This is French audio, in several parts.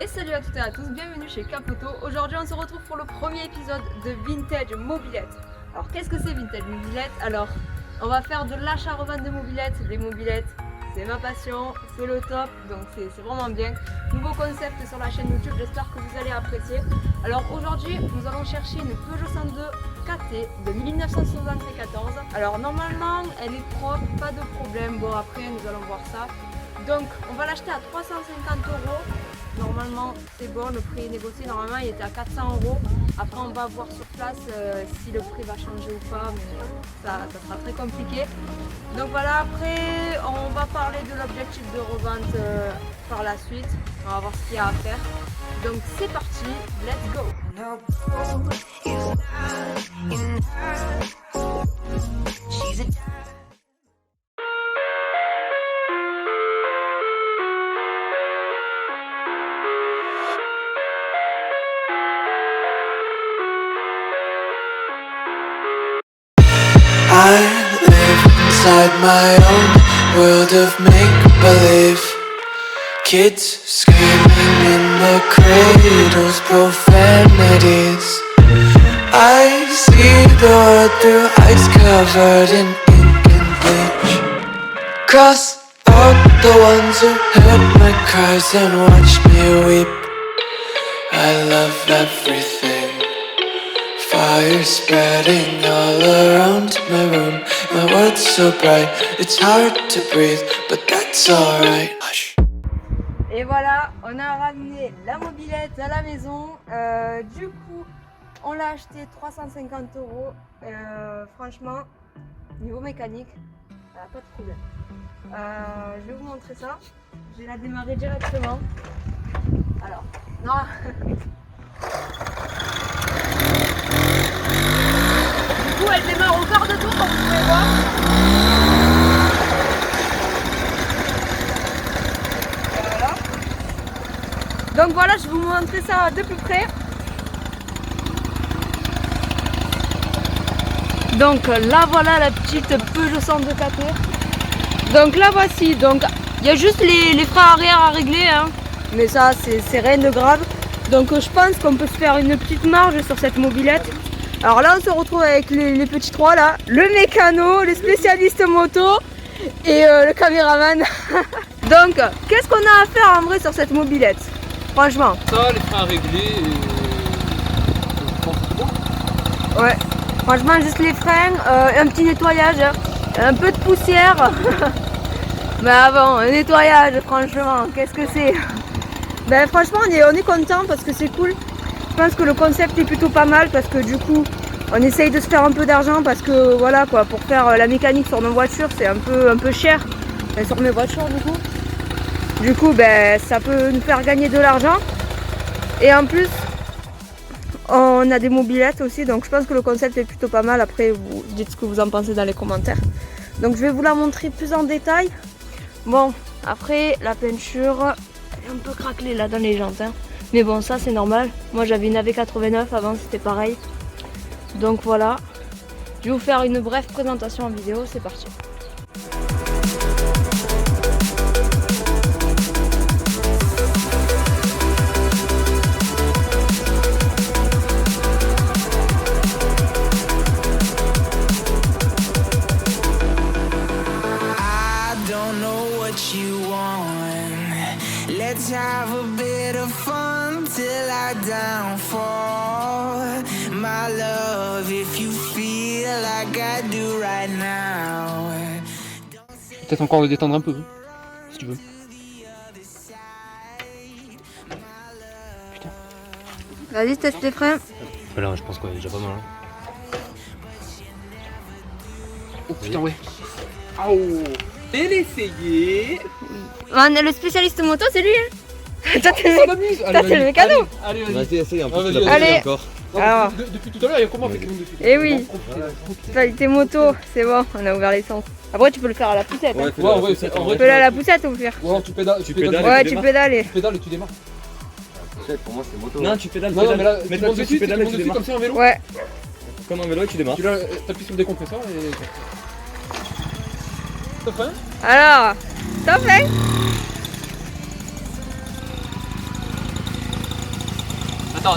Et salut à toutes et à tous, bienvenue chez Capoto. Aujourd'hui on se retrouve pour le premier épisode de Vintage Mobilette. Alors qu'est-ce que c'est Vintage Mobilette? Alors on va faire de l'achat-revente de mobilettes. Les mobilettes c'est ma passion, c'est le top, donc c'est vraiment bien. Nouveau concept sur la chaîne YouTube, j'espère que vous allez apprécier. Alors aujourd'hui nous allons chercher une Peugeot 102 KT de 1974. Alors normalement elle est propre, pas de problème, bon après nous allons voir ça. Donc on va l'acheter à 350 €. Normalement c'est bon, le prix est négocié, normalement il était à 400 €. Après on va voir sur place si le prix va changer ou pas, mais ça sera très compliqué. Donc voilà, après on va parler de l'objectif de revente par la suite. On va voir ce qu'il y a à faire. Donc c'est parti, let's go. I live inside my own world of make-believe. Kids screaming in the cradles, profanities. I see the world through ice covered in ink and bleach. Cross out the ones who heard my cries and watched me weep. I love everything. Fire spreading all around my room. My world's so bright, it's hard to breathe, but that's alright. Hush. Et voilà, on a ramené la mobilette à la maison. Du coup, on l'a acheté 350 €. Franchement, niveau mécanique, pas de problème. Je vais vous montrer ça. Je vais la démarrer directement. Alors, non. Du coup, elle démarre au quart de tour, comme vous pouvez voir. Voilà. Donc voilà, je vais vous montrer ça de plus près. Donc là voilà la petite Peugeot 102 KT. Donc la voici. Donc il y a juste les freins arrière à régler, hein. Mais ça c'est rien de grave. Donc je pense qu'on peut se faire une petite marge sur cette mobilette. Alors là on se retrouve avec les petits trois là, le mécano, le spécialiste moto et le caméraman. Donc qu'est-ce qu'on a à faire en vrai sur cette mobilette? Franchement. Ça, les freins à régler et... Ouais, franchement juste les freins, un petit nettoyage, un peu de poussière. Mais avant, un nettoyage franchement, qu'est-ce que c'est? Ben franchement on est content parce que c'est cool. Je pense que le concept est plutôt pas mal parce que du coup on essaye de se faire un peu d'argent parce que voilà quoi, pour faire la mécanique sur nos voitures c'est un peu cher, enfin, sur mes voitures du coup ben ça peut nous faire gagner de l'argent et en plus on a des mobilettes aussi, donc je pense que le concept est plutôt pas mal. Après vous dites ce que vous en pensez dans les commentaires. Donc je vais vous la montrer plus en détail. Bon après la peinture elle est un peu craquelée là dans les jantes, hein. Mais bon, ça c'est normal. Moi j'avais une AV89 avant, c'était pareil. Donc voilà. Je vais vous faire une brève présentation en vidéo, c'est parti. I don't know what you want. Let's have a bit of fun till I downfall. My love, if you feel like I do right now. Peut-être encore le détendre un peu, hein, si tu veux. Vas-y, teste les freins. Là, je pense qu'on est déjà pas mal. Hein. Oh putain, ouais. Oh. Et l'essayer. Le spécialiste moto, c'est lui, hein. Toi, t'es le mécano. Allez, vas-y. Vas-y, essaye un peu. Vas-y, tu l'as allez. pas fait encore. Alors. Depuis tout à l'heure, il y a comment avec nous depuis? Eh oui, spécialité moto, c'est bon, on a ouvert l'essence. Après, tu peux le faire à la poussette. Hein. Ouais, Ouais, ouais, c'est en Tu vrai. peux aller à la poussette ou pire. Ou alors tu pédales. Tu pédales. Ouais, tu tu démarres. pédales. Tu pédales et tu démarres. Pour moi, c'est moto. Non, tu pédales, Non, non, mais là, mais tu montes tu dessus, tu pédales et montes tu dessus démarres. comme ça en vélo. Ouais. Comme un vélo et tu démarres. Tu appuies sur le décompresseur et. T'as fait? Alors, top, hein? Attends,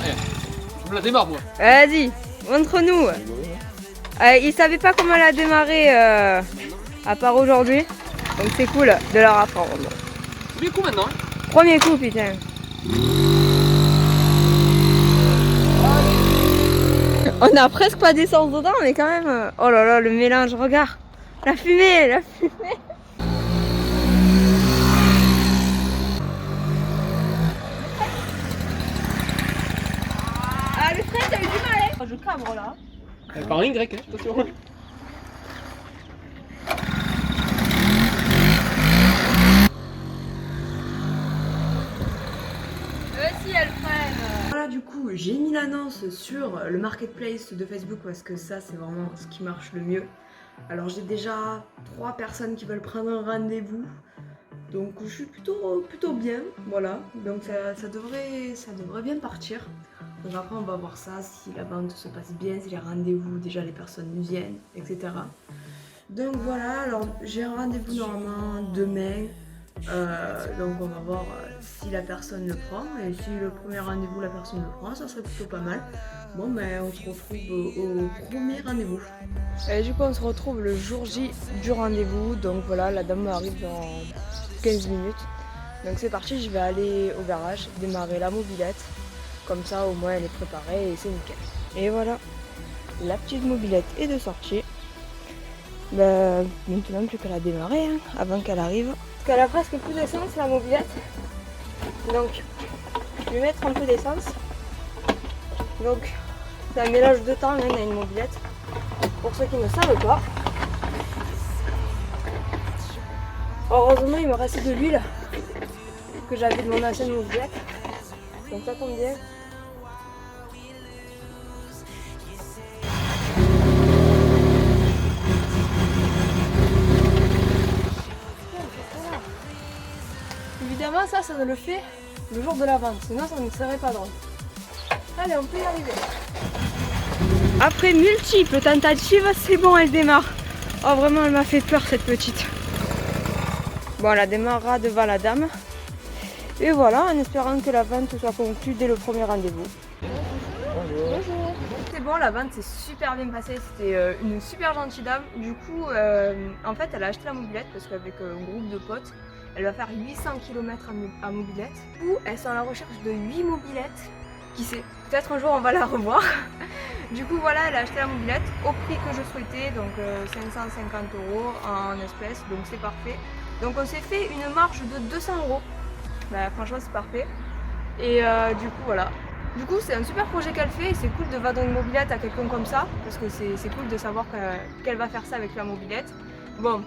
je me la démarre moi. Vas-y, montre-nous. Ils savaient pas comment la démarrer à part aujourd'hui. Donc c'est cool de leur apprendre. Premier coup maintenant. Hein. Premier coup, putain. On a presque pas d'essence dedans, mais quand même. Oh là là, le mélange, regarde. La fumée, la fumée. Ah, le frein, t'as eu du mal, hein. Je cabre là. Elle parle en Y, hein, attention. Voilà, du coup j'ai mis l'annonce sur le marketplace de Facebook parce que ça c'est vraiment ce qui marche le mieux. Alors j'ai déjà 3 personnes qui veulent prendre un rendez-vous, donc je suis plutôt bien, voilà. Donc ça devrait bien partir. Donc après on va voir ça, si la vente se passe bien, si les rendez-vous, déjà les personnes viennent, etc. Donc voilà, alors j'ai un rendez-vous normalement demain. Donc on va voir si la personne le prend, et si le premier rendez-vous la personne le prend, ça serait plutôt pas mal. Bon ben on se retrouve au premier rendez-vous. Et du coup on se retrouve le jour J du rendez-vous, donc voilà, la dame arrive dans 15 minutes. Donc c'est parti, je vais aller au garage, démarrer la mobilette, comme ça au moins elle est préparée et c'est nickel. Et voilà, la petite mobilette est de sortie. Ben, maintenant plus qu'à la démarrer hein, avant qu'elle arrive. Parce qu'elle a presque plus d'essence la mobilette. Donc je vais mettre un peu d'essence. Donc c'est un mélange de temps même à une mobilette. Pour ceux qui ne savent pas. Heureusement il me restait de l'huile que j'avais de mon ancienne mobilette. Donc ça tombe bien. Évidemment ça ne le fait le jour de la vente, sinon ça ne serait pas drôle. Allez, on peut y arriver. Après multiples tentatives, c'est bon, elle démarre. Oh vraiment elle m'a fait peur cette petite. Bon, elle démarrera devant la dame. Et voilà, en espérant que la vente soit conclue dès le premier rendez-vous. Bonjour. C'est bon, la vente s'est super bien passée, c'était une super gentille dame. Du coup, en fait, elle a acheté la mobilette parce qu'avec un groupe de potes, elle va faire 800 km à mobilette. Du coup, elles sont à la recherche de 8 mobilettes. Qui sait, peut-être un jour on va la revoir. Du coup, voilà, elle a acheté la mobilette au prix que je souhaitais, donc 550 € en espèces, donc c'est parfait. Donc on s'est fait une marge de 200 €. Bah, franchement, c'est parfait. Et du coup, voilà. Du coup, c'est un super projet qu'elle fait et c'est cool de vendre une mobilette à quelqu'un comme ça, parce que c'est cool de savoir qu'elle va faire ça avec la mobilette. Bon,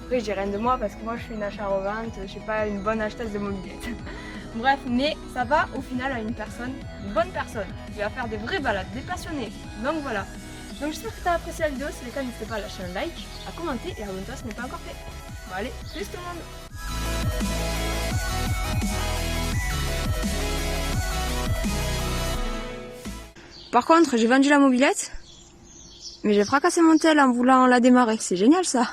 après, je dis rien de moi parce que moi, je suis une achat-revente, je suis pas une bonne acheteuse de mobilette. Bref, mais ça va au final à une bonne personne, qui va faire des vraies balades, des passionnés. Donc voilà. Donc j'espère que tu as apprécié la vidéo, si c'est le cas, n'hésite pas à lâcher un like, à commenter et abonne-toi si ce n'est pas encore fait. Bon allez, plus tout le monde. Par contre, j'ai vendu la mobilette, mais j'ai fracassé mon tel en voulant la démarrer. C'est génial ça.